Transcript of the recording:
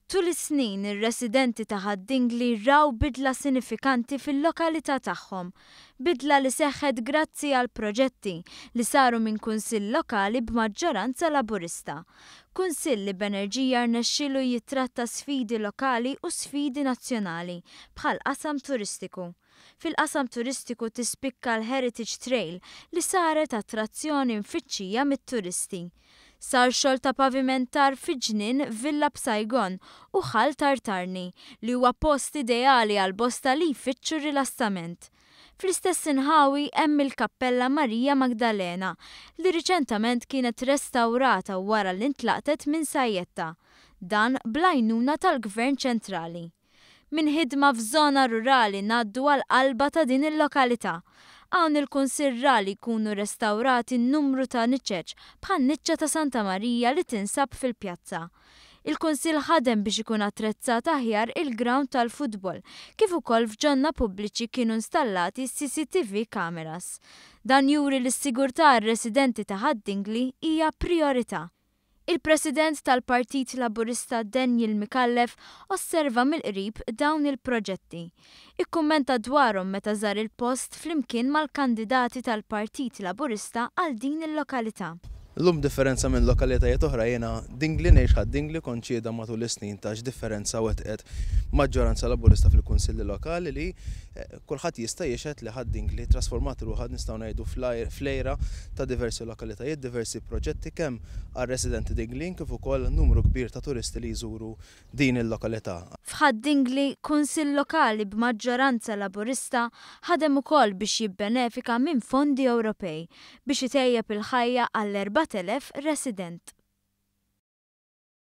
Tul is-snin ir-residenti ta' Haddingli raw bidla sinifikanti fil-lokalità tagħhom, bidla li seħħet grazzi għal proġetti li saru minn kunsill lokali b'maġġoranza Laburista. Kunsill li b'enerġija rnexxielu jitratta sfidi lokali u sfidi nazzjonali bħal qasam turistiku. Fil-qasam turistiku tispikka l-Heritage Trail li saret attrazzjoni mfittxija mit-turisti. Sar xogħol ta' pavimentar fi ġnien Villa B'Saigon u ħall Tartarni li huwa post ideali għal bosta li jfittxu rilassament. Fl-istess inħawi hemm il-Kappella Marija Magdalena li riċentament kienet restawrata wara li ntlaqtet minn sajjetta. Dan bl-għajnuna tal-Gvern ċentrali. Min ħidma f'żona rurali ngħaddu għal qalba ta' din il-lokalità. Hawn il-Kunsill Rali jkunu restawrati n-numru ta' niċċeċ bħal niċċa ta' Santa Marija li tinsab fil-pjazza. Il-Kunsill ħadem biex ikun attrezzat aħjar il-ground tal-futbol, kif ukoll f'ġonna pubbliċi kienu installati CCTV cameras. Dan juri li s-sigurtà r-residenti ta' Haddingli hija priorità. Il-President tal-Partit Laburista Daniel Mikallef osserva mill-qrib dawn il-proġetti. Ikkummenta dwarhom meta żar il-post flimkien mal-kandidati tal-Partit Laburista għal din il-lokalità. L-lum differenza minn lokalitajiet oħra jena Dingli ngħix Haddingli konċieda matul is-snin ta' x'differenza wetqet maġġoranza Laburista fil-kunsilli lokali li kulħadd jista' jixhed li Haddingli trasformat ruħha nistgħu ngħidu flejra ta' diversi lokalitajiet, diversi proġetti kemm għar-residenti Dinglin kif ukoll numru kbir ta' turisti li jżuru din il-lokalità. F'Haddingli kunsill lokali b'maġġoranza Laburista ħadem ukoll biex jibbenefika minn fondi Ewropej biex itejjeb il-ħajja għall 4,000 resident.